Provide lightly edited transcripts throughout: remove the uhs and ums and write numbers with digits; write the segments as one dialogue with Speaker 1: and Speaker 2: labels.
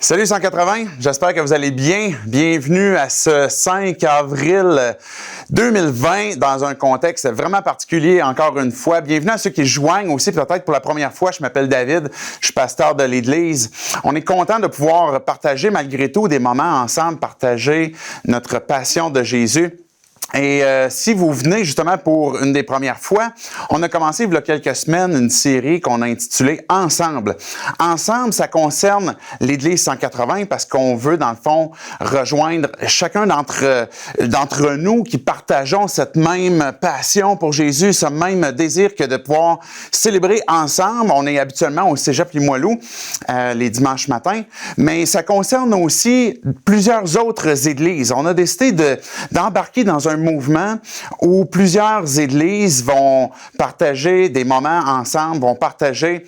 Speaker 1: Salut 180, j'espère que vous allez bien. Bienvenue à ce 5 avril 2020 dans un contexte vraiment particulier encore une fois. Bienvenue à ceux qui joignent aussi peut-être pour la première fois. Je m'appelle David, je suis pasteur de l'Église. On est content de pouvoir partager malgré tout des moments ensemble, partager notre passion de Jésus. Et si vous venez justement pour une des premières fois, on a commencé il y a quelques semaines une série qu'on a intitulée « Ensemble ». Ensemble, ça concerne l'Église 180 parce qu'on veut, dans le fond, rejoindre chacun d'entre nous qui partageons cette même passion pour Jésus, ce même désir que de pouvoir célébrer ensemble. On est habituellement au Cégep Limoilou les dimanches matins, mais ça concerne aussi plusieurs autres églises. On a décidé d'embarquer dans un mouvement où plusieurs églises vont partager des moments ensemble, vont partager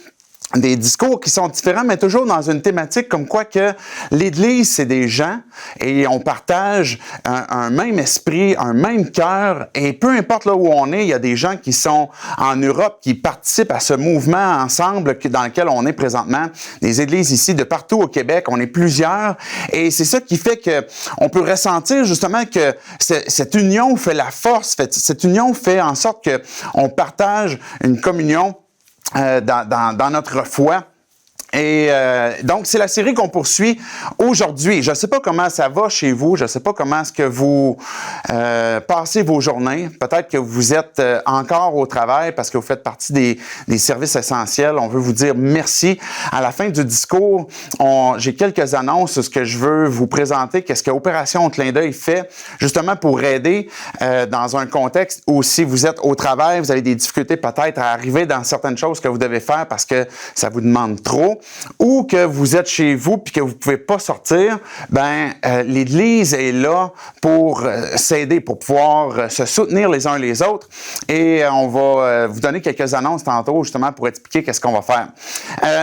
Speaker 1: des discours qui sont différents, mais toujours dans une thématique comme quoi que l'Église, c'est des gens et on partage un même esprit, un même cœur et peu importe là où on est, il y a des gens qui sont en Europe qui participent à ce mouvement ensemble dans lequel on est présentement. Des églises ici de partout au Québec, on est plusieurs et c'est ça qui fait que on peut ressentir justement que cette union fait la force, cette union fait en sorte que on partage une communion dans notre foi. Et donc, c'est la série qu'on poursuit aujourd'hui. Je ne sais pas comment ça va chez vous, je ne sais pas comment est-ce que vous passez vos journées. Peut-être que vous êtes encore au travail parce que vous faites partie des services essentiels. On veut vous dire merci. À la fin du discours, j'ai quelques annonces sur ce que je veux vous présenter, qu'est-ce que Opération Clin d'œil fait, justement pour aider dans un contexte où si vous êtes au travail, vous avez des difficultés peut-être à arriver dans certaines choses que vous devez faire parce que ça vous demande trop. Ou que vous êtes chez vous puis que vous ne pouvez pas sortir, l'Église est là pour s'aider, pour pouvoir se soutenir les uns les autres. Et on va vous donner quelques annonces tantôt justement pour expliquer qu'est-ce qu'on va faire.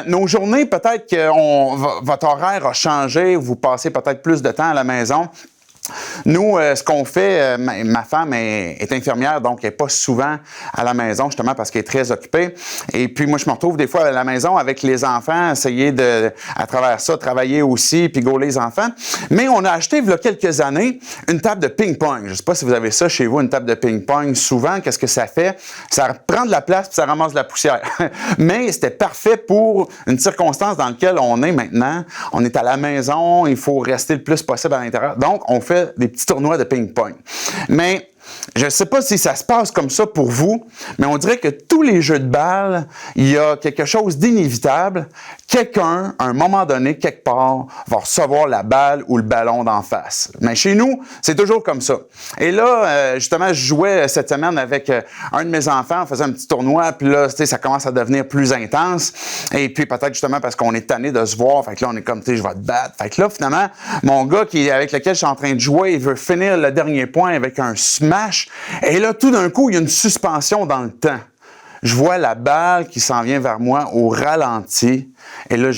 Speaker 1: Nos journées, peut-être que votre horaire a changé, vous passez peut-être plus de temps à la maison. Nous, ce qu'on fait, ma femme est infirmière, donc elle n'est pas souvent à la maison, justement parce qu'elle est très occupée. Et puis moi, je me retrouve des fois à la maison avec les enfants, essayer à travers ça, travailler aussi, puis gauler les enfants. Mais on a acheté, il y a quelques années, une table de ping-pong. Je ne sais pas si vous avez ça chez vous, une table de ping-pong. Souvent, qu'est-ce que ça fait? Ça prend de la place, puis ça ramasse de la poussière. Mais c'était parfait pour une circonstance dans laquelle on est maintenant. On est à la maison, il faut rester le plus possible à l'intérieur. Donc, on fait des petits tournois de ping-pong. Mais je ne sais pas si ça se passe comme ça pour vous, mais on dirait que tous les jeux de balle, il y a quelque chose d'inévitable. Quelqu'un, à un moment donné, quelque part, va recevoir la balle ou le ballon d'en face. Mais chez nous, c'est toujours comme ça. Et là, justement, je jouais cette semaine avec un de mes enfants, on faisait un petit tournoi, puis là, ça commence à devenir plus intense. Et puis peut-être justement parce qu'on est tanné de se voir, fait que là, on est comme, je vais te battre. Fait que là, finalement, mon gars avec lequel je suis en train de jouer, il veut finir le dernier point avec un smash. Et là, tout d'un coup, il y a une suspension dans le temps. Je vois la balle qui s'en vient vers moi au ralenti. Et là,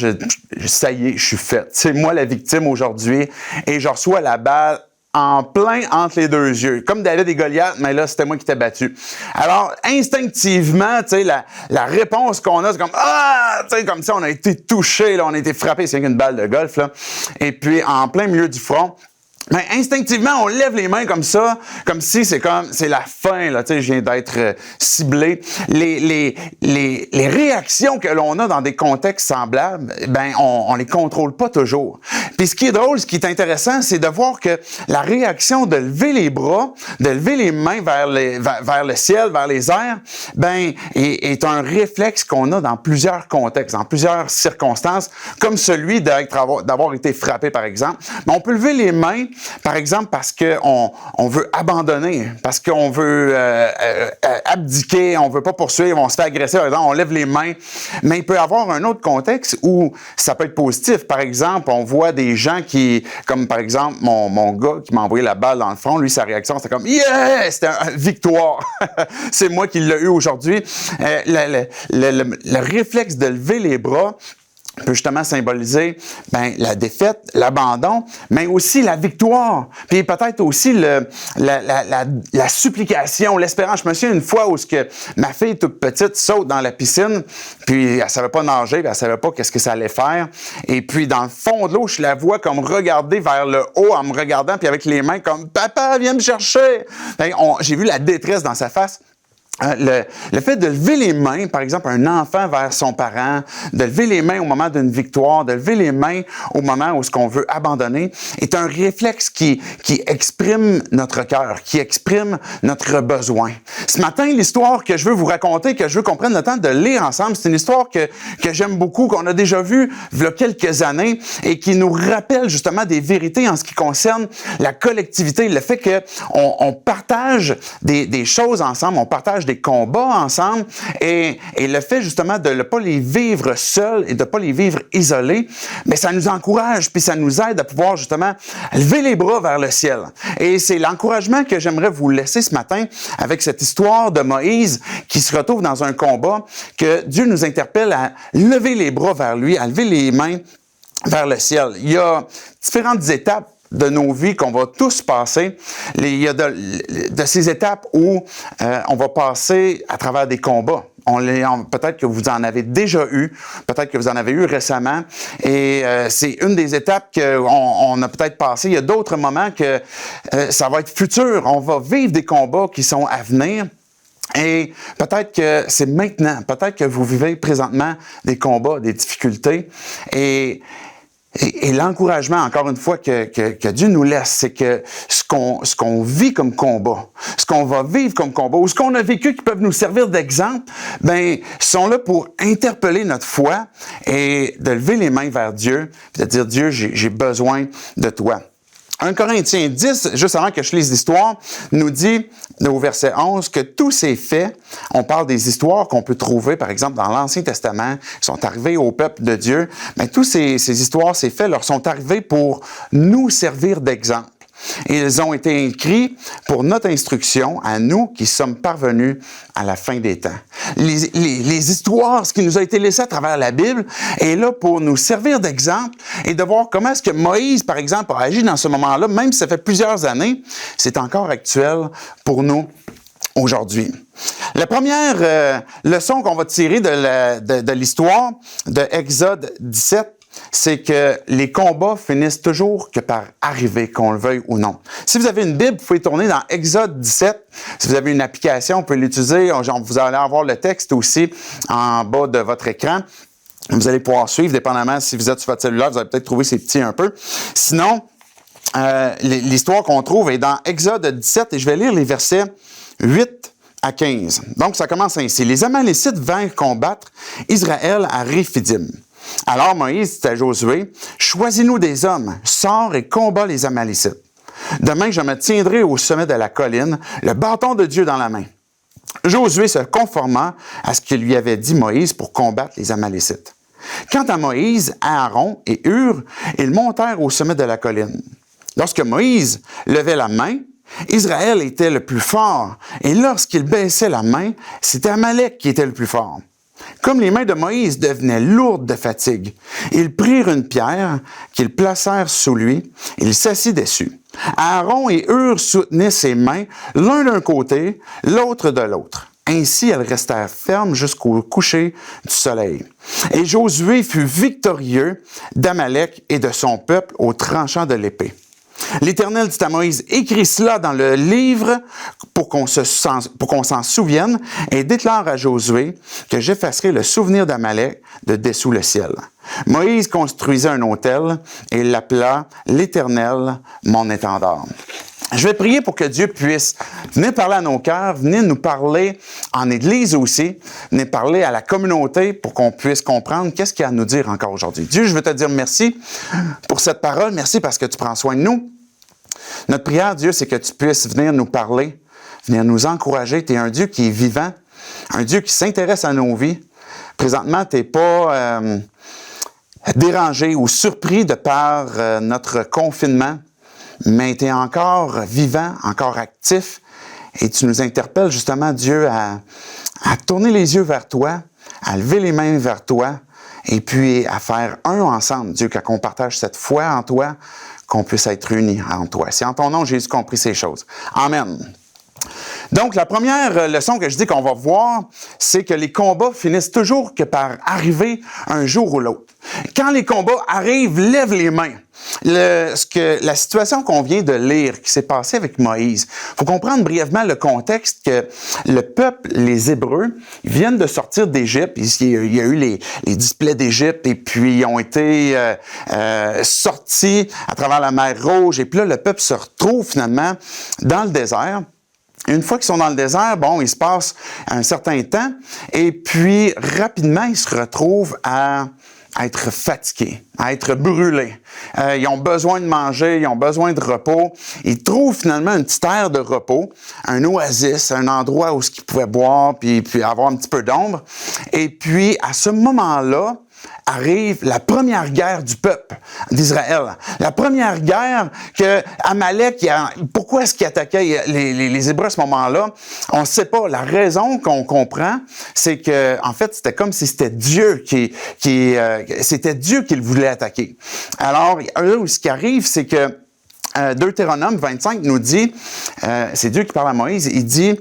Speaker 1: ça y est, je suis fait. C'est moi la victime aujourd'hui. Et je reçois la balle en plein entre les deux yeux. Comme David et Goliath, mais là, c'était moi qui t'ai battu. Alors, instinctivement, la réponse qu'on a, c'est comme « Ah! » Comme ça, on a été touché, là, on a été frappé. C'est une balle de golf, là. Et puis, en plein milieu du front, mais instinctivement, on lève les mains comme ça, comme si c'est la fin, là, je viens d'être ciblé. Les réactions que l'on a dans des contextes semblables, on les contrôle pas toujours. Puis ce qui est drôle, ce qui est intéressant, c'est de voir que la réaction de lever les bras, de lever les mains vers le ciel, vers les airs, est un réflexe qu'on a dans plusieurs contextes, dans plusieurs circonstances, comme celui d'avoir été frappé, par exemple. Mais on peut lever les mains, par exemple, parce qu'on veut abandonner, parce qu'on veut abdiquer, on veut pas poursuivre, on se fait agresser, par exemple, on lève les mains. Mais il peut y avoir un autre contexte où ça peut être positif. Par exemple, on voit des gens comme par exemple, mon gars qui m'a envoyé la balle dans le front, lui, sa réaction, c'était comme « Yeah! C'était une victoire! » C'est moi qui l'ai eu aujourd'hui. Le réflexe de lever les bras, peut justement symboliser la défaite, l'abandon, mais aussi la victoire. Puis peut-être aussi la supplication, l'espérance. Je me souviens une fois où ma fille toute petite saute dans la piscine, puis elle savait pas nager, puis elle savait pas qu'est-ce que ça allait faire. Et puis dans le fond de l'eau, je la vois comme regarder vers le haut en me regardant, puis avec les mains comme « Papa, viens me chercher! » J'ai vu la détresse dans sa face. Le fait de lever les mains, par exemple, un enfant vers son parent, de lever les mains au moment d'une victoire, de lever les mains au moment où ce qu'on veut abandonner, est un réflexe qui exprime notre cœur, qui exprime notre besoin. Ce matin, l'histoire que je veux vous raconter, que je veux qu'on prenne le temps de lire ensemble, c'est une histoire que j'aime beaucoup, qu'on a déjà vue il y a quelques années et qui nous rappelle justement des vérités en ce qui concerne la collectivité, le fait qu'on partage des choses ensemble, on partage des combats ensemble et le fait justement de ne pas les vivre seuls et de ne pas les vivre isolés, mais ça nous encourage puis ça nous aide à pouvoir justement lever les bras vers le ciel. Et c'est l'encouragement que j'aimerais vous laisser ce matin avec cette histoire de Moïse qui se retrouve dans un combat, que Dieu nous interpelle à lever les bras vers lui, à lever les mains vers le ciel. Il y a différentes étapes de nos vies qu'on va tous passer. Il y a de ces étapes où on va passer à travers des combats. Peut-être que vous en avez déjà eu, peut-être que vous en avez eu récemment, et c'est une des étapes qu'on a peut-être passées. Il y a d'autres moments que ça va être futur. On va vivre des combats qui sont à venir. Et peut-être que c'est maintenant, peut-être que vous vivez présentement des combats, des difficultés, et l'encouragement, encore une fois, que Dieu nous laisse, c'est que ce qu'on vit comme combat, ce qu'on va vivre comme combat, ou ce qu'on a vécu qui peuvent nous servir d'exemple, sont là pour interpeller notre foi et de lever les mains vers Dieu, puis de dire, Dieu, j'ai besoin de toi. 1 Corinthiens 10, juste avant que je lise l'histoire, nous dit au verset 11 que tous ces faits, on parle des histoires qu'on peut trouver, par exemple, dans l'Ancien Testament, qui sont arrivés au peuple de Dieu, mais tous ces histoires, ces faits, leur sont arrivés pour nous servir d'exemple. Et ils ont été écrits pour notre instruction, à nous qui sommes parvenus à la fin des temps. Les histoires, ce qui nous a été laissé à travers la Bible, est là pour nous servir d'exemple et de voir comment est-ce que Moïse, par exemple, a agi dans ce moment-là, même si ça fait plusieurs années, c'est encore actuel pour nous aujourd'hui. La première leçon qu'on va tirer de l'histoire de Exode 17, c'est que les combats finissent toujours que par arriver, qu'on le veuille ou non. Si vous avez une Bible, vous pouvez tourner dans Exode 17. Si vous avez une application, vous pouvez l'utiliser. Vous allez avoir le texte aussi en bas de votre écran. Vous allez pouvoir suivre, dépendamment si vous êtes sur votre cellulaire, vous allez peut-être trouver c'est petit un peu. Sinon, l'histoire qu'on trouve est dans Exode 17 et je vais lire les versets 8 à 15. Donc, ça commence ainsi. Les Amalécites vinrent combattre Israël à Réphidim. Alors Moïse dit à Josué, « Choisis-nous des hommes, sors et combats les Amalécites. Demain, je me tiendrai au sommet de la colline, le bâton de Dieu dans la main. » Josué se conforma à ce que lui avait dit Moïse pour combattre les Amalécites. Quant à Moïse, Aaron et Hur, ils montèrent au sommet de la colline. Lorsque Moïse levait la main, Israël était le plus fort, et lorsqu'il baissait la main, c'était Amalek qui était le plus fort. Comme les mains de Moïse devenaient lourdes de fatigue, ils prirent une pierre qu'ils placèrent sous lui, et il s'assit dessus. Aaron et Hur soutenaient ses mains, l'un d'un côté, l'autre de l'autre. Ainsi, elles restèrent fermes jusqu'au coucher du soleil. Et Josué fut victorieux d'Amalek et de son peuple au tranchant de l'épée. L'Éternel dit à Moïse, écris cela dans le livre pour qu'on s'en souvienne et déclare à Josué que j'effacerai le souvenir d'Amalek de dessous le ciel. Moïse construisit un autel et l'appela l'Éternel, mon étendard. Je vais prier pour que Dieu puisse venir parler à nos cœurs, venir nous parler en Église aussi, venir parler à la communauté pour qu'on puisse comprendre qu'est-ce qu'il y a à nous dire encore aujourd'hui. Dieu, je veux te dire merci pour cette parole. Merci parce que tu prends soin de nous. Notre prière, Dieu, c'est que tu puisses venir nous parler, venir nous encourager. Tu es un Dieu qui est vivant, un Dieu qui s'intéresse à nos vies. Présentement, tu n'es pas dérangé ou surpris de par notre confinement, mais tu es encore vivant, encore actif, et tu nous interpelles justement, Dieu, à tourner les yeux vers toi, à lever les mains vers toi, et puis à faire un ensemble. Dieu, quand on partage cette foi en toi, qu'on puisse être unis en toi. C'est en ton nom, Jésus, qu'on prie ces choses. Amen. Donc, la première leçon que je dis qu'on va voir, c'est que les combats finissent toujours que par arriver un jour ou l'autre. Quand les combats arrivent, lève les mains. La situation qu'on vient de lire, qui s'est passée avec Moïse, il faut comprendre brièvement le contexte que le peuple, les Hébreux, ils viennent de sortir d'Égypte. Il y a eu les displays d'Égypte et puis ils ont été sortis à travers la mer Rouge. Et puis là, le peuple se retrouve finalement dans le désert. Une fois qu'ils sont dans le désert, bon, il se passe un certain temps et puis rapidement, ils se retrouvent à être fatigués, à être brûlés. Ils ont besoin de manger, ils ont besoin de repos. Ils trouvent finalement une petite aire de repos, un oasis, un endroit où ils pouvaient boire puis avoir un petit peu d'ombre. Et puis, à ce moment-là, arrive la première guerre du peuple d'Israël. La première guerre que Amalek, pourquoi est-ce qu'il attaquait les Hébreux à ce moment-là? On ne sait pas. La raison qu'on comprend, c'est que, en fait, c'était comme si c'était Dieu c'était Dieu qui le voulait attaquer. Alors, là, ce qui arrive, c'est que Deutéronome 25 nous dit, c'est Dieu qui parle à Moïse, il dit: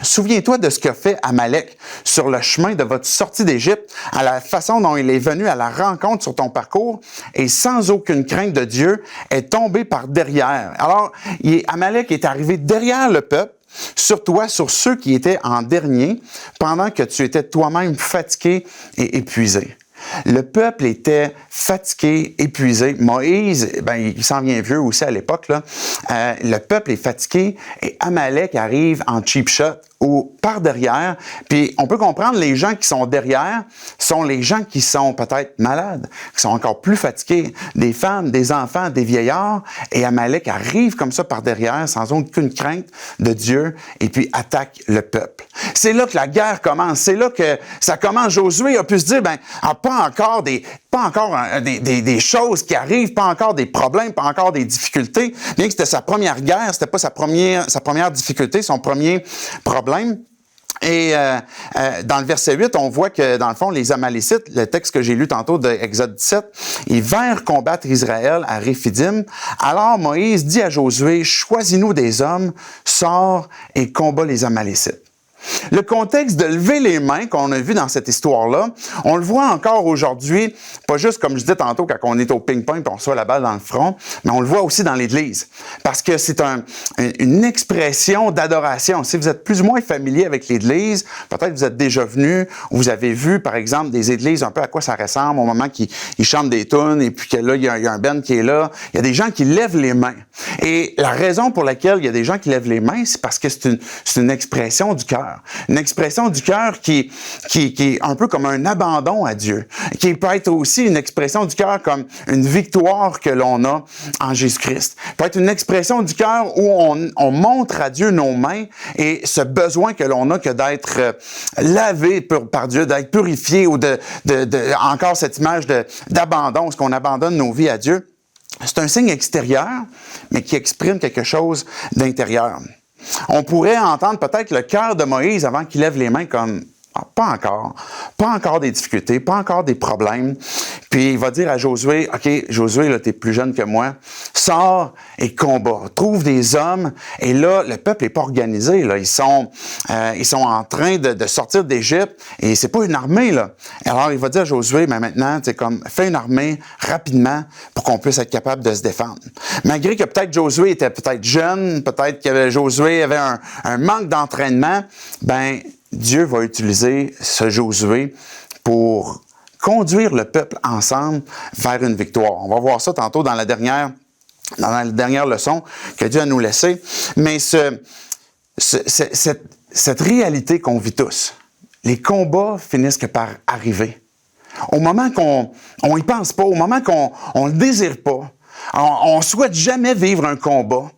Speaker 1: souviens-toi de ce qu'a fait Amalek sur le chemin de votre sortie d'Égypte, à la façon dont il est venu à la rencontre sur ton parcours et sans aucune crainte de Dieu est tombé par derrière. Alors, Amalek est arrivé derrière le peuple, sur toi, sur ceux qui étaient en dernier, pendant que tu étais toi-même fatigué et épuisé. Le peuple était fatigué, épuisé. Moïse, il s'en vient vieux aussi à l'époque, là. Le peuple est fatigué et Amalek arrive en cheap shot ou par derrière. Puis on peut comprendre, les gens qui sont derrière sont les gens qui sont peut-être malades, qui sont encore plus fatigués, des femmes, des enfants, des vieillards. Et Amalek arrive comme ça par derrière, sans aucune crainte de Dieu, et puis attaque le peuple. C'est là que la guerre commence. C'est là que ça commence. Josué a pu se dire, pas encore des choses qui arrivent, pas encore des problèmes, pas encore des difficultés. Bien que c'était sa première guerre, c'était pas sa première difficulté, son premier problème. Et dans le verset 8, on voit que, dans le fond, les Amalécites, le texte que j'ai lu tantôt de Exode 17, ils vinrent combattre Israël à Réphidim. Alors Moïse dit à Josué: choisis-nous des hommes, sors et combat les Amalécites. Le contexte de lever les mains qu'on a vu dans cette histoire-là, on le voit encore aujourd'hui, pas juste comme je disais tantôt quand on est au ping-pong et on reçoit la balle dans le front, mais on le voit aussi dans l'Église. Parce que c'est une expression d'adoration. Si vous êtes plus ou moins familier avec l'Église, peut-être vous êtes déjà venu, ou vous avez vu, par exemple, des églises un peu à quoi ça ressemble au moment qu'ils chantent des tunes et puis que là, il y a un band qui est là. Il y a des gens qui lèvent les mains. Et la raison pour laquelle il y a des gens qui lèvent les mains, c'est parce que c'est une expression du cœur. Une expression du cœur qui est un peu comme un abandon à Dieu, qui peut être aussi une expression du cœur comme une victoire que l'on a en Jésus-Christ. Peut être une expression du cœur où on montre à Dieu nos mains et ce besoin que l'on a que d'être lavé par Dieu, d'être purifié ou encore cette image d'abandon, ce qu'on abandonne nos vies à Dieu. C'est un signe extérieur, mais qui exprime quelque chose d'intérieur. On pourrait entendre peut-être le cœur de Moïse avant qu'il lève les mains comme « pas encore des difficultés, pas encore des problèmes ». Puis il va dire à Josué, « OK, Josué, là, t'es plus jeune que moi, sors et combat, trouve des hommes. » Et là, le peuple n'est pas organisé, là. Ils sont en train de sortir d'Égypte et c'est pas une armée, là. Alors il va dire à Josué, mais maintenant, fais une armée rapidement pour qu'on puisse être capable de se défendre. Malgré que peut-être Josué était peut-être jeune, peut-être que Josué avait un manque d'entraînement, Dieu va utiliser ce Josué pour conduire le peuple ensemble vers une victoire. On va voir ça tantôt dans la dernière leçon que Dieu a nous laissée. Mais cette réalité qu'on vit tous, les combats finissent que par arriver. Au moment qu'on y pense pas, au moment qu'on le désire pas, on souhaite jamais vivre un combat,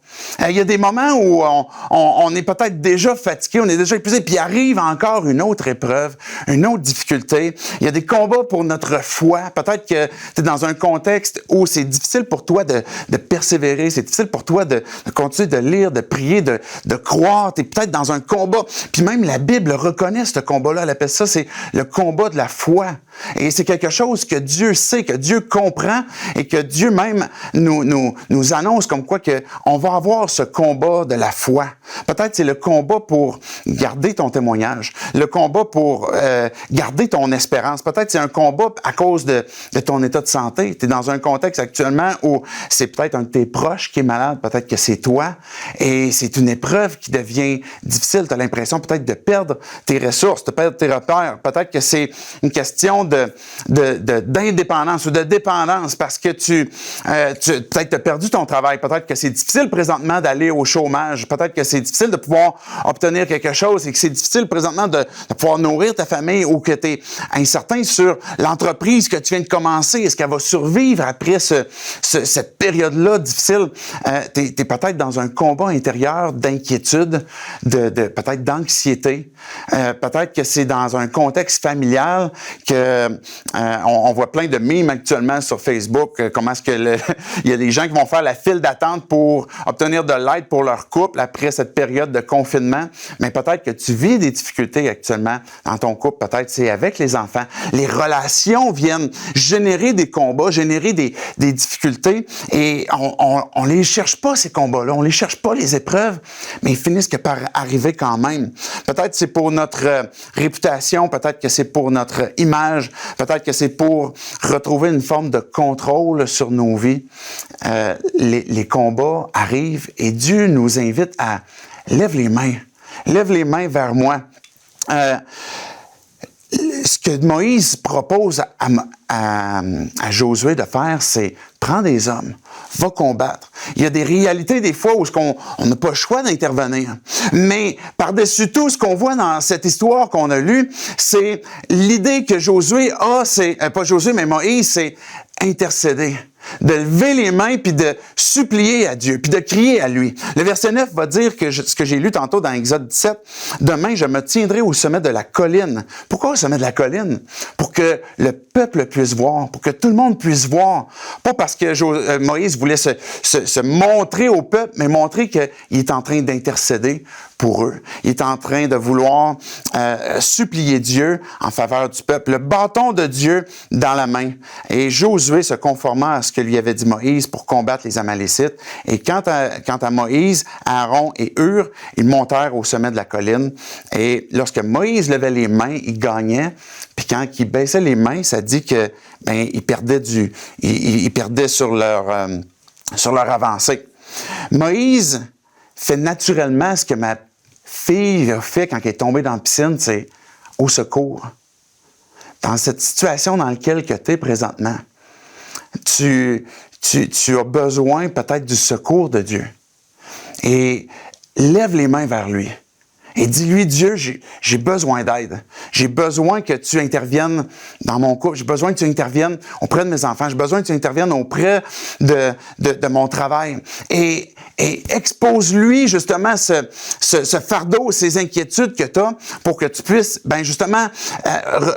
Speaker 1: Il y a des moments où on est peut-être déjà fatigué, on est déjà épuisé, puis arrive encore une autre épreuve, une autre difficulté. Il y a des combats pour notre foi. Peut-être que tu es dans un contexte où c'est difficile pour toi de persévérer, c'est difficile pour toi de continuer de lire, de prier, de croire. Tu es peut-être dans un combat. Puis même la Bible reconnaît ce combat-là. Elle appelle ça, c'est le combat de la foi. Et c'est quelque chose que Dieu sait, que Dieu comprend et que Dieu même nous annonce comme quoi que on va avoir ce combat de la foi. Peut-être c'est le combat pour garder ton témoignage, le combat pour garder ton espérance. Peut-être c'est un combat à cause de ton état de santé. Tu es dans un contexte actuellement où c'est peut-être un de tes proches qui est malade, peut-être que c'est toi, et c'est une épreuve qui devient difficile. Tu as l'impression peut-être de perdre tes ressources, de perdre tes repères. Peut-être que c'est une question d'indépendance ou de dépendance parce que tu peut-être tu as perdu ton travail. Peut-être que c'est difficile présentement d'aller au chômage. Peut-être que c'est difficile de pouvoir obtenir quelque chose et que c'est difficile présentement de pouvoir nourrir ta famille ou que tu es incertain sur l'entreprise que tu viens de commencer. Est-ce qu'elle va survivre après cette période-là difficile? Tu es peut-être dans un combat intérieur d'inquiétude, peut-être d'anxiété. Peut-être que c'est dans un contexte familial que on voit plein de mimes actuellement sur Facebook. Comment est-ce que il y a des gens qui vont faire la file d'attente pour obtenir de l'aide pour leur couple après cette période de confinement. Mais peut-être que tu vis des difficultés actuellement dans ton couple. Peut-être c'est avec les enfants. Les relations viennent générer des combats, générer des difficultés et on les cherche pas ces combats-là. On les cherche pas les épreuves, mais ils finissent que par arriver quand même. Peut-être c'est pour notre réputation, peut-être que c'est pour notre image, peut-être que c'est pour retrouver une forme de contrôle sur nos vies. Les combats arrivent et Dieu nous invite à lève les mains vers moi. Ce que Moïse propose à Josué de faire, c'est prends des hommes, va combattre. Il y a des réalités des fois où on n'a pas le choix d'intervenir. Mais par-dessus tout, ce qu'on voit dans cette histoire qu'on a lue, c'est l'idée que Josué a, c'est pas Josué, mais Moïse, c'est intercéder. De lever les mains puis de supplier à Dieu, puis de crier à lui. Le verset 9 va dire que ce que j'ai lu tantôt dans Exode 17, « Demain, je me tiendrai au sommet de la colline. » Pourquoi au sommet de la colline? Pour que le peuple puisse voir, pour que tout le monde puisse voir. Pas parce que Moïse voulait se montrer au peuple, mais montrer qu'il est en train d'intercéder pour eux. Il est en train de vouloir supplier Dieu en faveur du peuple. Le bâton de Dieu dans la main. Et Josué se conformant à ce que lui avait dit Moïse pour combattre les Amalécites. Et quant à Moïse, Aaron et Hur, ils montèrent au sommet de la colline. Et lorsque Moïse levait les mains, il gagnait. Puis quand il baissait les mains, ça dit que ils perdaient sur leur avancée. Moïse fait naturellement ce que ma fille a fait quand elle est tombée dans la piscine, c'est au secours. Dans cette situation dans laquelle tu es présentement, tu as besoin peut-être du secours de Dieu. Et lève les mains vers lui. Et dis-lui, Dieu, j'ai besoin d'aide. J'ai besoin que tu interviennes dans mon couple. J'ai besoin que tu interviennes auprès de mes enfants. J'ai besoin que tu interviennes auprès de mon travail. Et expose-lui justement ce fardeau, ces inquiétudes que tu as pour que tu puisses, justement,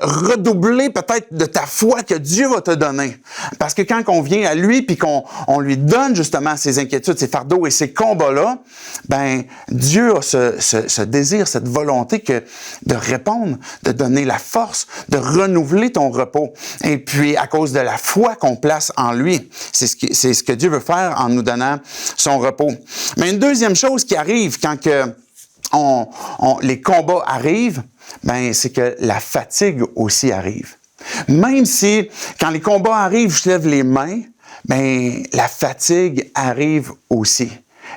Speaker 1: redoubler peut-être de ta foi que Dieu va te donner. Parce que quand on vient à lui puis qu'on lui donne justement ces inquiétudes, ces fardeaux et ces combats-là, Dieu a ce désir, cette volonté de répondre, de donner la force, de renouveler ton repos. Et puis, à cause de la foi qu'on place en lui, c'est ce que Dieu veut faire en nous donnant son repos. Mais une deuxième chose qui arrive quand les combats arrivent, c'est que la fatigue aussi arrive. Même si, quand les combats arrivent, je lève les mains, la fatigue arrive aussi.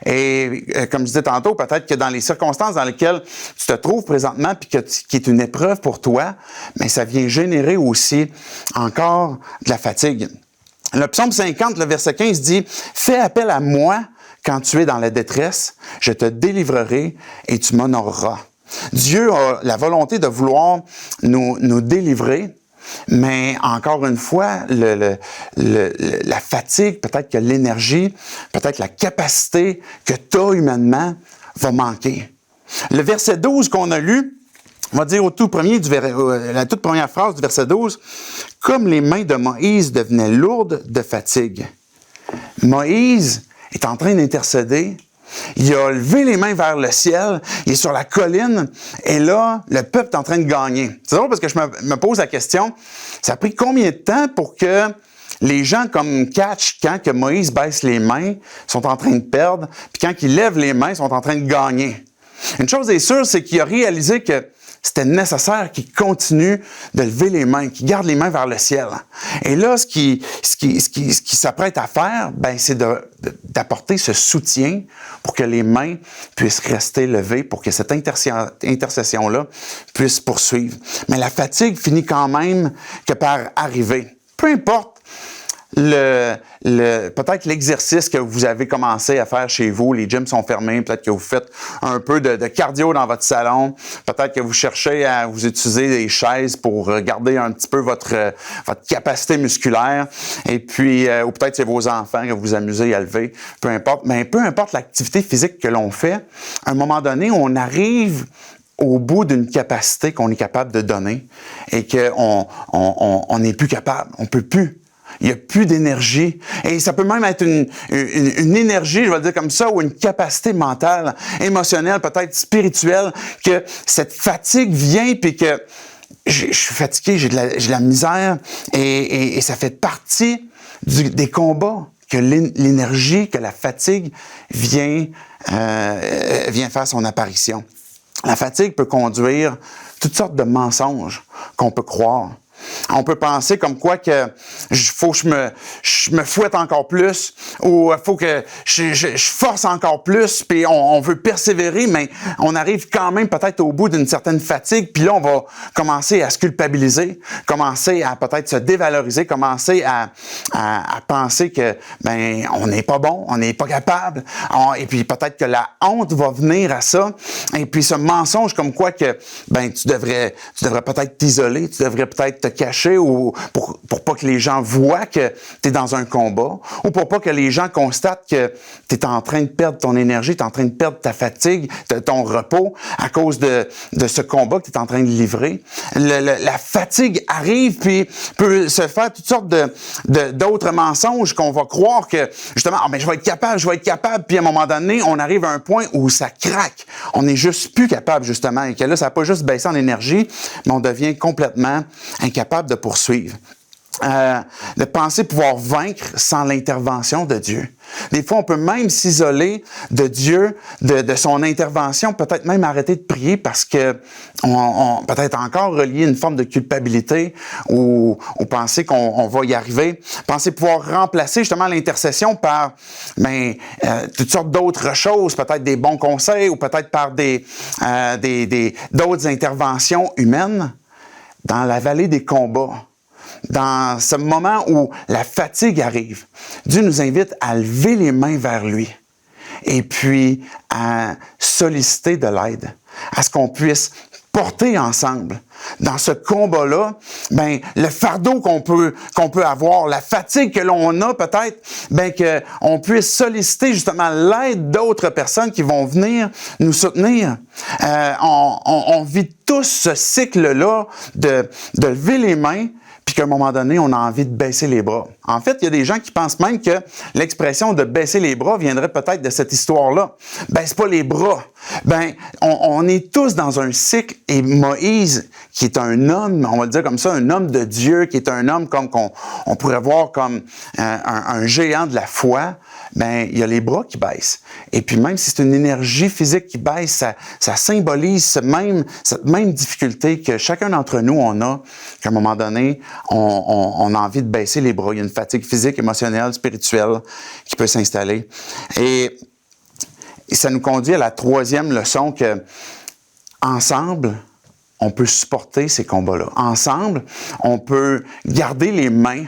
Speaker 1: Et comme je disais tantôt, peut-être que dans les circonstances dans lesquelles tu te trouves présentement puis qui est une épreuve pour toi, ça vient générer aussi encore de la fatigue. Le psaume 50, le verset 15 dit « Fais appel à moi quand tu es dans la détresse, je te délivrerai et tu m'honoreras. » Dieu a la volonté de vouloir nous délivrer. mais encore une fois, la fatigue, peut-être que l'énergie, peut-être la capacité que tu as humainement va manquer. Le verset 12 qu'on a lu, on va dire au tout premier la toute première phrase du verset 12, « Comme les mains de Moïse devenaient lourdes de fatigue. » Moïse est en train d'intercéder. Il a levé les mains vers le ciel, il est sur la colline, et là, le peuple est en train de gagner. C'est drôle parce que je me pose la question, ça a pris combien de temps pour que les gens comme catch, quand que Moïse baisse les mains, sont en train de perdre, puis quand il lève les mains, sont en train de gagner. Une chose est sûre, c'est qu'il a réalisé que c'était nécessaire qu'il continue de lever les mains, qu'il garde les mains vers le ciel. Et là, ce qu'il s'apprête à faire, c'est d'apporter ce soutien pour que les mains puissent rester levées, pour que cette intercession-là puisse poursuivre. Mais la fatigue finit quand même que par arriver. Peu importe peut-être l'exercice que vous avez commencé à faire chez vous, les gyms sont fermés, peut-être que vous faites un peu de cardio dans votre salon, peut-être que vous cherchez à vous utiliser des chaises pour garder un petit peu votre capacité musculaire, et puis, ou peut-être c'est vos enfants que vous amusez à lever, peu importe, mais peu importe l'activité physique que l'on fait, à un moment donné, on arrive au bout d'une capacité qu'on est capable de donner et qu'on n'est plus capable, on peut plus. Il n'y a plus d'énergie. Et ça peut même être une énergie, je vais le dire comme ça, ou une capacité mentale, émotionnelle, peut-être spirituelle, que cette fatigue vient puis que je suis fatigué, j'ai de la misère et ça fait partie des combats que l'énergie, que la fatigue vient faire son apparition. La fatigue peut conduire toutes sortes de mensonges qu'on peut croire. On peut penser comme quoi que faut que je me fouette encore plus, ou faut que je force encore plus, puis on veut persévérer, mais on arrive quand même peut-être au bout d'une certaine fatigue, puis là on va commencer à se culpabiliser, commencer à peut-être se dévaloriser, commencer à penser que on n'est pas bon, on n'est pas capable, et puis peut-être que la honte va venir à ça, et puis ce mensonge comme quoi que tu devrais peut-être t'isoler, tu devrais peut-être te cacher, ou pour pas que les gens voient que tu es dans un combat, ou pour pas que les gens constatent que tu es en train de perdre ton énergie, tu es en train de perdre ta fatigue, ton repos à cause de ce combat que tu es en train de livrer. La fatigue arrive puis peut se faire toutes sortes d'autres mensonges qu'on va croire que justement, je vais être capable, puis à un moment donné, on arrive à un point où ça craque. On n'est juste plus capable justement, et que là, ça n'a pas juste baissé en énergie, mais on devient complètement incapable de poursuivre. De penser pouvoir vaincre sans l'intervention de Dieu. Des fois, on peut même s'isoler de Dieu, de son intervention, peut-être même arrêter de prier parce que on peut-être encore relié une forme de culpabilité ou penser qu'on va y arriver. Penser pouvoir remplacer justement l'intercession par toutes sortes d'autres choses, peut-être des bons conseils ou peut-être par d'autres interventions humaines dans la vallée des combats. Dans ce moment où la fatigue arrive, Dieu nous invite à lever les mains vers lui et puis à solliciter de l'aide, à ce qu'on puisse porter ensemble. Dans ce combat-là, le fardeau qu'on peut avoir, la fatigue que l'on a peut-être, qu'on puisse solliciter justement l'aide d'autres personnes qui vont venir nous soutenir. On vit tous ce cycle-là de lever les mains, puis qu'à un moment donné, on a envie de baisser les bras. En fait, il y a des gens qui pensent même que l'expression de baisser les bras viendrait peut-être de cette histoire-là. Baisse pas les bras. On est tous dans un cycle, et Moïse, qui est un homme, on va le dire comme ça, un homme de Dieu, qui est un homme comme qu'on pourrait voir comme un géant de la foi, il y a les bras qui baissent. Et puis même si c'est une énergie physique qui baisse, ça symbolise cette même difficulté que chacun d'entre nous, on a, qu'à un moment donné, on a envie de baisser les bras. Il y a une fatigue physique, émotionnelle, spirituelle qui peut s'installer. Et ça nous conduit à la troisième leçon que, ensemble, on peut supporter ces combats-là. Ensemble, on peut garder les mains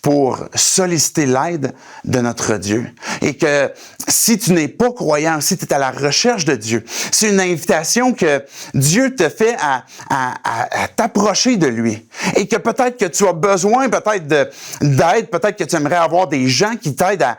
Speaker 1: pour solliciter l'aide de notre Dieu. Et que si tu n'es pas croyant, si tu es à la recherche de Dieu, c'est une invitation que Dieu te fait à t'approcher de lui. Et que peut-être que tu as besoin d'aide, peut-être que tu aimerais avoir des gens qui t'aident à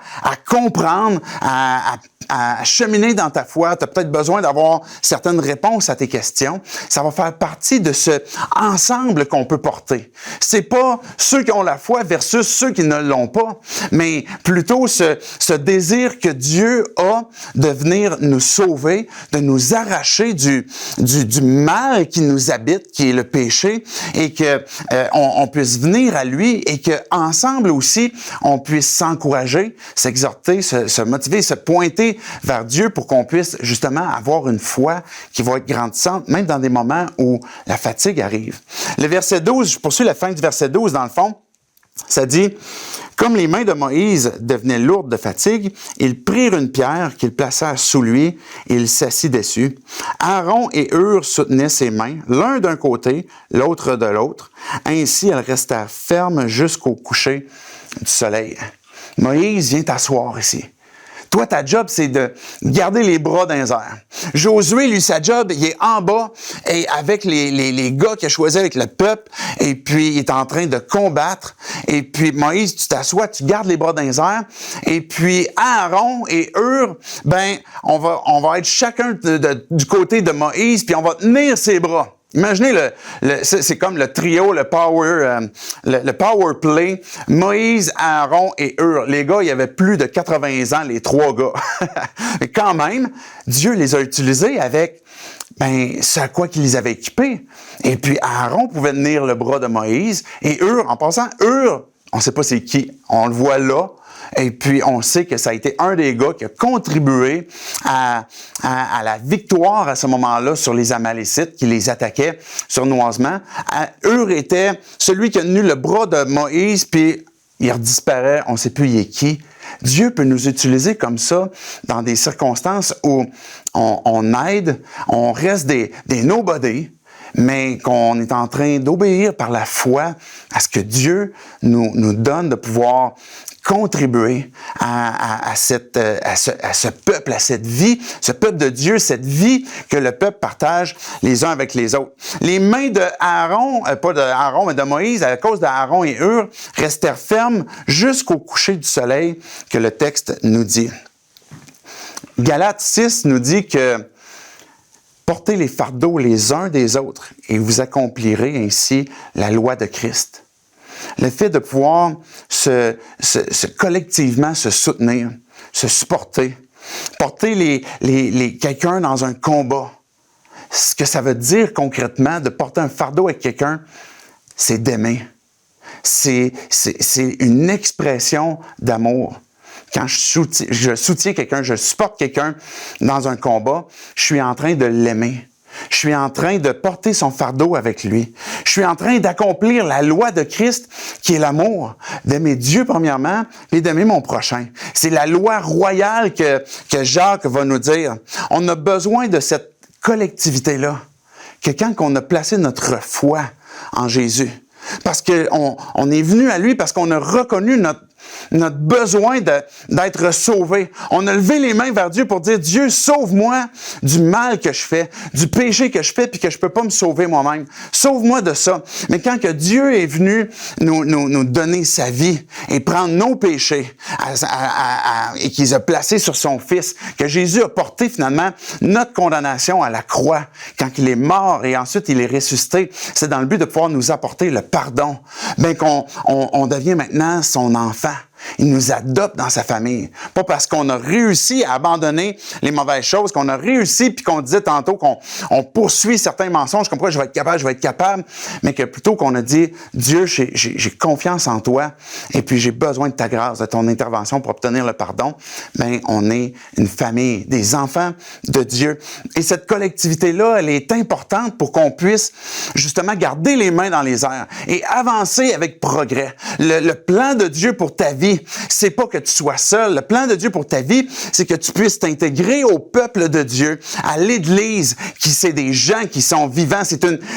Speaker 1: comprendre, à cheminer dans ta foi. Tu as peut-être besoin d'avoir certaines réponses à tes questions. Ça va faire partie de ce ensemble qu'on peut porter. C'est pas ceux qui ont la foi versus ceux qui ne l'ont pas, mais plutôt ce désir que Dieu a de venir nous sauver, de nous arracher du mal qui nous habite, qui est le péché, et que on puisse venir à lui et que ensemble aussi on puisse s'encourager, s'exhorter, se motiver, se pointer vers Dieu pour qu'on puisse justement avoir une foi qui va être grandissante, même dans des moments où la fatigue arrive. Le verset 12, je poursuis la fin du verset 12 dans le fond, ça dit « Comme les mains de Moïse devenaient lourdes de fatigue, ils prirent une pierre qu'ils placèrent sous lui et il s'assit dessus. Aaron et Hur soutenaient ses mains, l'un d'un côté, l'autre de l'autre. Ainsi, elles restèrent fermes jusqu'au coucher du soleil. » Moïse, viens t'asseoir ici. Toi, ta job, c'est de garder les bras dans les airs. Josué, lui, sa job, il est en bas et avec les gars qu'il a choisis avec le peuple, et puis il est en train de combattre. Et puis Moïse, tu t'assois, tu gardes les bras dans les airs. Et puis Aaron et Hur, on va être chacun du côté de Moïse, puis on va tenir ses bras. Imaginez, c'est comme le trio, le power play. Moïse, Aaron et Hur. Les gars, il y avait plus de 80 ans, les trois gars. Mais quand même, Dieu les a utilisés avec ce à quoi qu'il les avait équipés. Et puis Aaron pouvait tenir le bras de Moïse. Et Hur, en passant, Hur, on ne sait pas c'est qui, on le voit là. Et puis, on sait que ça a été un des gars qui a contribué à la victoire à ce moment-là sur les Amalécites qui les attaquaient sournoisement. Hur était celui qui a tenu le bras de Moïse, puis il redisparaît, on ne sait plus il est qui. Dieu peut nous utiliser comme ça dans des circonstances où on aide, on reste des nobody, mais qu'on est en train d'obéir par la foi à ce que Dieu nous donne de pouvoir contribuer à ce peuple, à cette vie, ce peuple de Dieu, cette vie que le peuple partage les uns avec les autres. Les mains de Aaron, pas de Aaron, mais de Moïse, à cause d'Aaron et Hur, restèrent fermes jusqu'au coucher du soleil que le texte nous dit. Galates 6 nous dit que portez les fardeaux les uns des autres et vous accomplirez ainsi la loi de Christ. Le fait de pouvoir collectivement se soutenir, se supporter, porter quelqu'un dans un combat. Ce que ça veut dire concrètement de porter un fardeau avec quelqu'un, c'est d'aimer. C'est une expression d'amour. Quand je soutiens quelqu'un, je supporte quelqu'un dans un combat, je suis en train de l'aimer. Je suis en train de porter son fardeau avec lui. Je suis en train d'accomplir la loi de Christ qui est l'amour, d'aimer Dieu premièrement et d'aimer mon prochain. C'est la loi royale que Jacques va nous dire. On a besoin de cette collectivité-là, que quand on a placé notre foi en Jésus, parce qu'on est venu à lui, parce qu'on a reconnu notre besoin d'être sauvé. On a levé les mains vers Dieu pour dire, Dieu, sauve-moi du mal que je fais, du péché que je fais, puis que je peux pas me sauver moi-même. Sauve-moi de ça. Mais quand que Dieu est venu nous donner sa vie et prendre nos péchés et qu'il les a placés sur son Fils, que Jésus a porté finalement notre condamnation à la croix, quand il est mort et ensuite il est ressuscité, c'est dans le but de pouvoir nous apporter le pardon, qu'on devient maintenant son enfant. Il nous adopte dans sa famille. Pas parce qu'on a réussi à abandonner les mauvaises choses, qu'on a réussi, puis qu'on disait tantôt qu'on poursuit certains mensonges, comme quoi je vais être capable, mais que plutôt qu'on a dit, Dieu, j'ai confiance en toi, et puis j'ai besoin de ta grâce, de ton intervention pour obtenir le pardon, on est une famille, des enfants de Dieu. Et cette collectivité-là, elle est importante pour qu'on puisse justement garder les mains dans les airs et avancer avec progrès. Le plan de Dieu pour ta vie, vie, c'est pas que tu sois seul. Le plan de Dieu pour ta vie, c'est que tu puisses t'intégrer au peuple de Dieu, à l'Église, qui c'est des gens qui sont vivants.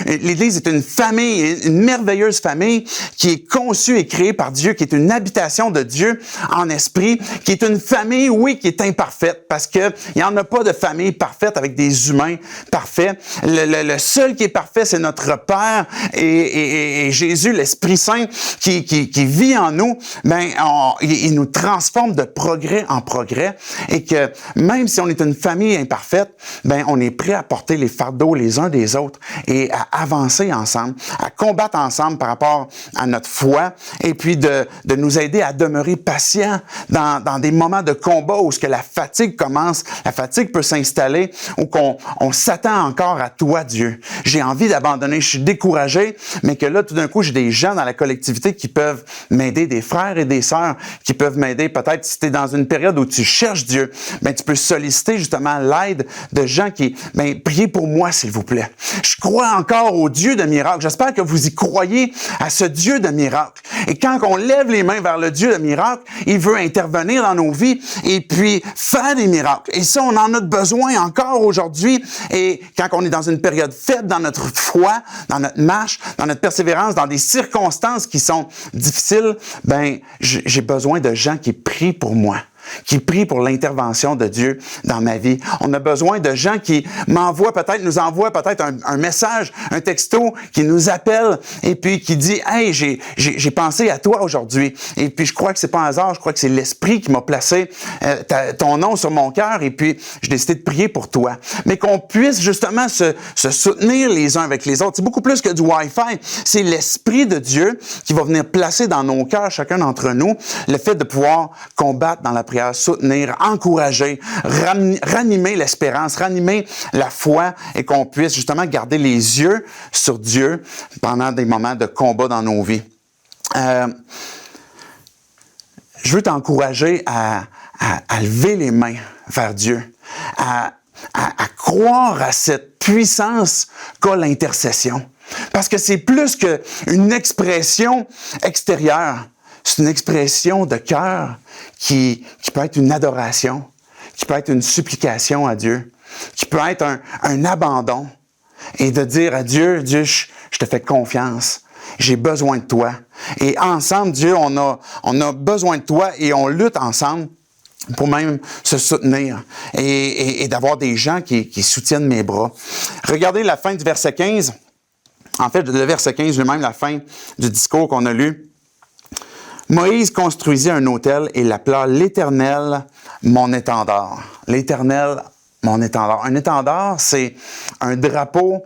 Speaker 1: L'Église est une famille, une merveilleuse famille qui est conçue et créée par Dieu, qui est une habitation de Dieu en esprit, qui est une famille, oui, qui est imparfaite, parce que il n'y en a pas de famille parfaite avec des humains parfaits. Le seul qui est parfait, c'est notre Père et Jésus, l'Esprit Saint, qui vit en nous. Il nous transforme de progrès en progrès, et que même si on est une famille imparfaite, on est prêt à porter les fardeaux les uns des autres et à avancer ensemble, à combattre ensemble par rapport à notre foi, et puis de nous aider à demeurer patients dans des moments de combat où ce que la fatigue commence, la fatigue peut s'installer, ou qu'on s'attend encore à toi, Dieu. J'ai envie d'abandonner, je suis découragé, mais que là, tout d'un coup, j'ai des gens dans la collectivité qui peuvent m'aider, des frères et des sœurs qui peuvent m'aider. Peut-être si tu es dans une période où tu cherches Dieu, tu peux solliciter justement l'aide de gens qui, priez pour moi, s'il vous plaît. Je crois encore au Dieu de miracles. J'espère que vous y croyez à ce Dieu de miracles. Et quand on lève les mains vers le Dieu de miracles, il veut intervenir dans nos vies et puis faire des miracles. Et ça, on en a besoin encore aujourd'hui. Et quand on est dans une période faible dans notre foi, dans notre marche, dans notre persévérance, dans des circonstances qui sont difficiles, j'ai besoin de gens qui prient pour moi, qui prient pour l'intervention de Dieu dans ma vie. On a besoin de gens qui nous envoient peut-être un message, un texto, qui nous appelle et puis qui dit « Hey, j'ai pensé à toi aujourd'hui. » Et puis je crois que c'est pas un hasard, je crois que c'est l'Esprit qui m'a placé ton nom sur mon cœur, et puis j'ai décidé de prier pour toi. Mais qu'on puisse justement se soutenir les uns avec les autres. C'est beaucoup plus que du Wi-Fi. C'est l'Esprit de Dieu qui va venir placer dans nos cœurs, chacun d'entre nous, le fait de pouvoir combattre dans la prière, soutenir, encourager, ranimer l'espérance, ranimer la foi, et qu'on puisse justement garder les yeux sur Dieu pendant des moments de combat dans nos vies. Je veux t'encourager à lever les mains vers Dieu, à croire à cette puissance qu'a l'intercession. Parce que c'est plus qu'une expression extérieure. C'est une expression de cœur qui peut être une adoration, qui peut être une supplication à Dieu, qui peut être un abandon, et de dire à Dieu, je te fais confiance, j'ai besoin de toi. Et ensemble, Dieu, on a besoin de toi, et on lutte ensemble pour même se soutenir et d'avoir des gens qui soutiennent mes bras. Regardez la fin du verset 15. En fait, le verset 15, lui-même la fin du discours qu'on a lu. Moïse construisit un autel et l'appela l'Éternel, mon étendard. L'Éternel, mon étendard. Un étendard, c'est un drapeau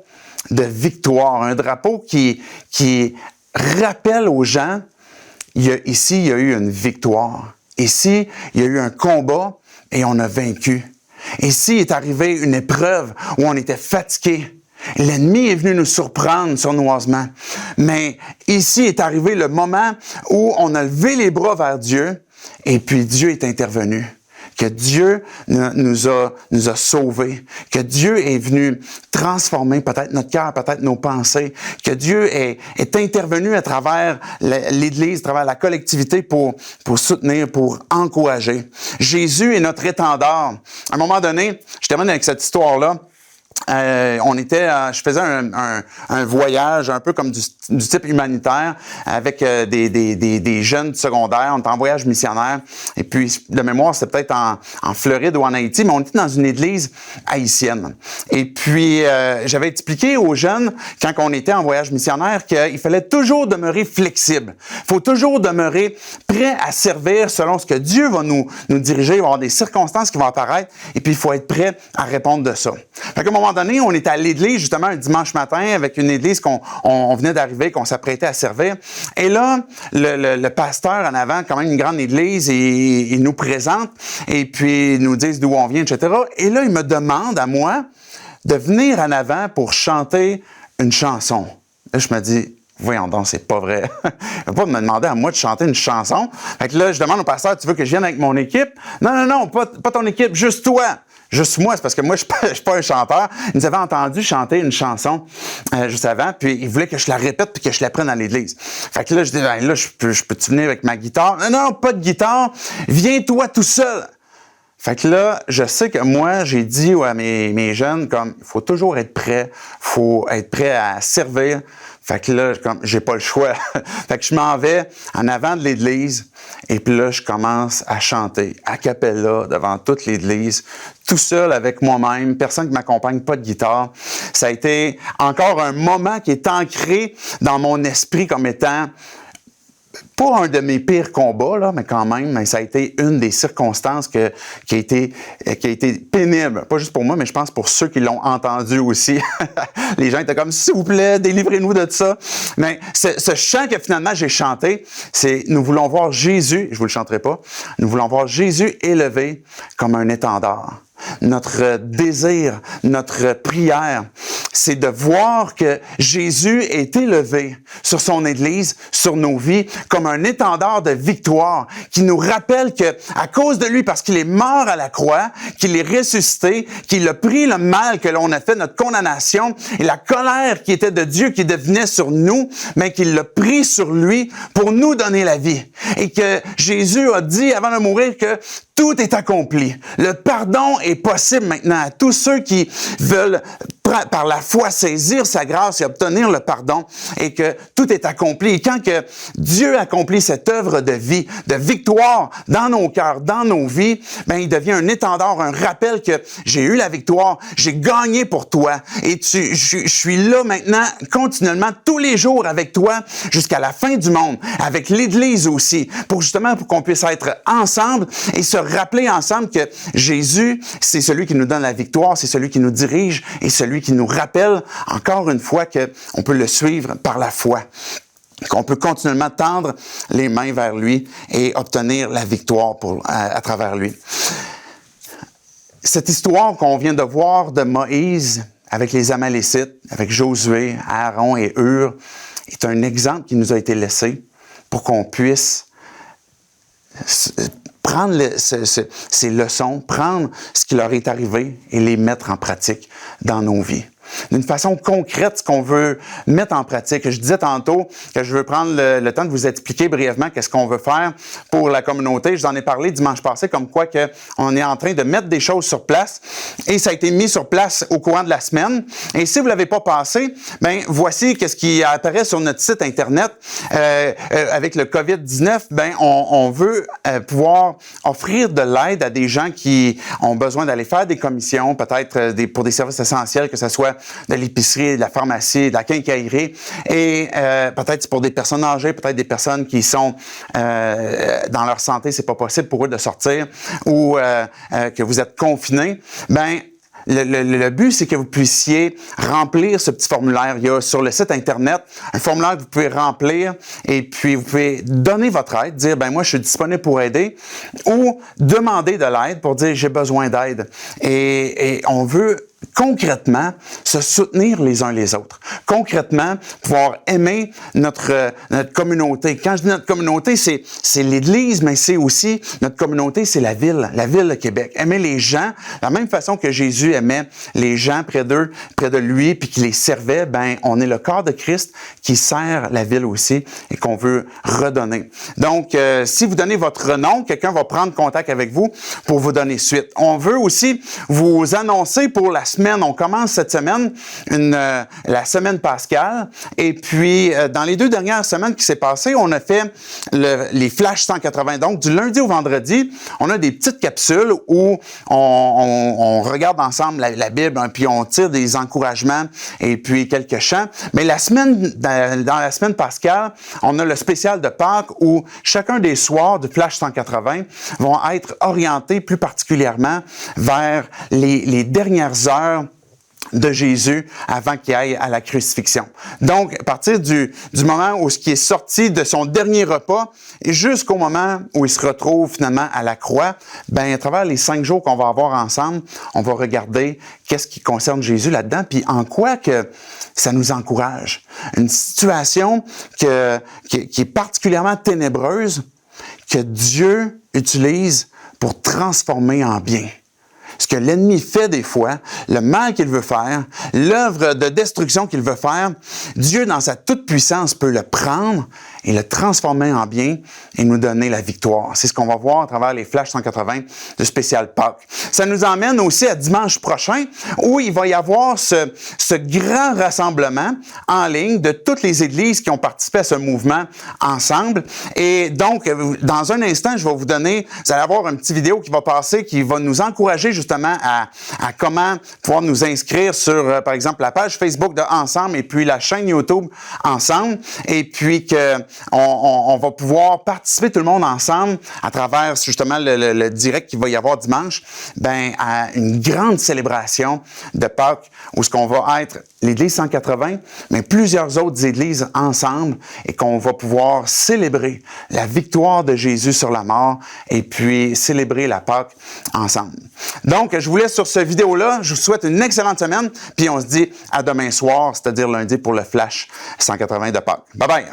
Speaker 1: de victoire, un drapeau qui rappelle aux gens, ici, il y a eu une victoire. Ici, il y a eu un combat et on a vaincu. Ici est arrivée une épreuve où on était fatigué. L'ennemi est venu nous surprendre sournoisement. Mais ici est arrivé le moment où on a levé les bras vers Dieu, et puis Dieu est intervenu. Que Dieu nous a sauvés. Que Dieu est venu transformer peut-être notre cœur, peut-être nos pensées. Que Dieu est intervenu à travers l'Église, à travers la collectivité pour soutenir, pour encourager. Jésus est notre étendard. À un moment donné, je termine avec cette histoire-là. Je faisais un voyage un peu comme du type humanitaire avec des jeunes du secondaire. On était en voyage missionnaire. Et puis, de mémoire, c'était peut-être en Floride ou en Haïti, mais on était dans une église haïtienne. Et puis, j'avais expliqué aux jeunes, quand on était en voyage missionnaire, qu'il fallait toujours demeurer flexible. Il faut toujours demeurer prêt à servir selon ce que Dieu va nous diriger. Il va y avoir des circonstances qui vont apparaître. Et puis, il faut être prêt à répondre de ça. Fait qu'à un moment donné, on était à l'église, justement, un dimanche matin, avec une église qu'on venait d'arriver, qu'on s'apprêtait à servir. Et là, le pasteur en avant, quand même une grande église, et il nous présente, et puis il nous dit d'où on vient, etc. Et là, il me demande à moi de venir en avant pour chanter une chanson. Là, je me dis, voyons donc, c'est pas vrai. Il va pas me demander à moi de chanter une chanson. Fait que là, je demande au pasteur, tu veux que je vienne avec mon équipe? Non, pas ton équipe, juste toi. Juste moi, c'est parce que moi, je suis pas un chanteur. Ils nous avaient entendu chanter une chanson juste avant, puis ils voulaient que je la répète puis que je la prenne dans l'église. Fait que là, je dis, ben là, je peux-tu venir avec ma guitare? Non, pas de guitare. Viens-toi tout seul. Fait que là, je sais que moi, j'ai dit à mes jeunes, comme, il faut toujours être prêt, faut être prêt à servir. Fait que là, comme, j'ai pas le choix. Fait que je m'en vais en avant de l'église, et puis là, je commence à chanter a cappella devant toute l'église, tout seul avec moi-même, personne qui m'accompagne, pas de guitare. Ça a été encore un moment qui est ancré dans mon esprit comme étant pas un de mes pires combats, là, mais quand même, mais ça a été une des circonstances qui a été pénible. Pas juste pour moi, mais je pense pour ceux qui l'ont entendu aussi. Les gens étaient comme, s'il vous plaît, délivrez-nous de ça. Mais ce chant que finalement j'ai chanté, c'est « Nous voulons voir Jésus », je vous le chanterai pas, « Nous voulons voir Jésus élevé comme un étendard ». Notre désir, notre prière, c'est de voir que Jésus est élevé sur son Église, sur nos vies, comme un étendard de victoire qui nous rappelle que, à cause de lui, parce qu'il est mort à la croix, qu'il est ressuscité, qu'il a pris le mal que l'on a fait, notre condamnation, et la colère qui était de Dieu qui devenait sur nous, mais qu'il l'a pris sur lui pour nous donner la vie. Et que Jésus a dit avant de mourir que tout est accompli. Le pardon est possible maintenant à tous ceux qui veulent par la foi saisir sa grâce et obtenir le pardon, et que tout est accompli. Et quand que Dieu accomplit cette œuvre de vie, de victoire dans nos cœurs, dans nos vies, ben il devient un étendard, un rappel que j'ai eu la victoire, j'ai gagné pour toi, et je suis là maintenant continuellement tous les jours avec toi jusqu'à la fin du monde, avec l'Église aussi, pour qu'on puisse être ensemble et se rappeler ensemble que Jésus, c'est celui qui nous donne la victoire, c'est celui qui nous dirige et celui qui nous rappelle encore une fois qu'on peut le suivre par la foi, qu'on peut continuellement tendre les mains vers lui et obtenir la victoire à travers lui. Cette histoire qu'on vient de voir de Moïse avec les Amalécites, avec Josué, Aaron et Hur, est un exemple qui nous a été laissé pour qu'on puisse prendre ces leçons, prendre ce qui leur est arrivé et les mettre en pratique dans nos vies. D'une façon concrète, ce qu'on veut mettre en pratique. Je disais tantôt que je veux prendre le temps de vous expliquer brièvement qu'est-ce qu'on veut faire pour la communauté. Je vous en ai parlé dimanche passé, comme quoi on est en train de mettre des choses sur place, et ça a été mis sur place au courant de la semaine. Et si vous l'avez pas passé, ben voici qu'est-ce qui apparaît sur notre site internet. Avec le COVID-19, ben on veut pouvoir offrir de l'aide à des gens qui ont besoin d'aller faire des commissions, peut-être pour des services essentiels, que ce soit de l'épicerie, de la pharmacie, de la quincaillerie, et peut-être pour des personnes âgées, peut-être des personnes qui sont dans leur santé, c'est pas possible pour eux de sortir, ou que vous êtes confinés. Ben le but, c'est que vous puissiez remplir ce petit formulaire. Il y a sur le site Internet un formulaire que vous pouvez remplir, et puis vous pouvez donner votre aide, dire, ben moi, je suis disponible pour aider, ou demander de l'aide pour dire, j'ai besoin d'aide. Et on veut concrètement se soutenir les uns les autres. Concrètement, pouvoir aimer notre communauté. Quand je dis notre communauté, c'est l'Église, mais c'est aussi notre communauté, c'est la ville de Québec. Aimer les gens, de la même façon que Jésus aimait les gens près d'eux, près de lui, puis qui les servait, ben on est le corps de Christ qui sert la ville aussi et qu'on veut redonner. Donc, si vous donnez votre nom, quelqu'un va prendre contact avec vous pour vous donner suite. On veut aussi vous annoncer pour la semaine. On commence cette semaine la semaine pascale. Et puis, dans les 2 dernières semaines qui s'est passées, on a fait les Flash 180. Donc, du lundi au vendredi, on a des petites capsules où on regarde ensemble la Bible, hein, puis on tire des encouragements et puis quelques chants. Mais dans la semaine pascale, on a le spécial de Pâques où chacun des soirs du Flash 180 vont être orientés plus particulièrement vers les dernières heures de Jésus avant qu'il aille à la crucifixion. Donc, à partir du moment où ce qui est sorti de son dernier repas jusqu'au moment où il se retrouve finalement à la croix, ben à travers les 5 jours qu'on va avoir ensemble, on va regarder qu'est-ce qui concerne Jésus là-dedans, puis en quoi que ça nous encourage. Une situation qui est particulièrement ténébreuse, que Dieu utilise pour transformer en bien. ce que l'ennemi fait des fois, le mal qu'il veut faire, l'œuvre de destruction qu'il veut faire, Dieu, dans sa toute-puissance, peut le prendre et le transformer en bien et nous donner la victoire. C'est ce qu'on va voir à travers les Flash 180 du spécial Pâques. Ça nous emmène aussi à dimanche prochain où il va y avoir ce grand rassemblement en ligne de toutes les églises qui ont participé à ce mouvement ensemble. Et donc, dans un instant, je vais vous donner, vous allez avoir une petite vidéo qui va passer, qui va nous encourager justement à comment pouvoir nous inscrire sur, par exemple, la page Facebook de Ensemble et puis la chaîne YouTube Ensemble. Et puis on va pouvoir participer tout le monde ensemble à travers justement le direct qu'il va y avoir dimanche, à une grande célébration de Pâques où ce qu'on va être l'Église 180, mais plusieurs autres églises ensemble et qu'on va pouvoir célébrer la victoire de Jésus sur la mort et puis célébrer la Pâques ensemble. Donc, je vous laisse sur cette vidéo-là. Je vous souhaite une excellente semaine, puis on se dit à demain soir, c'est-à-dire lundi pour le Flash 180 de Pâques. Bye bye!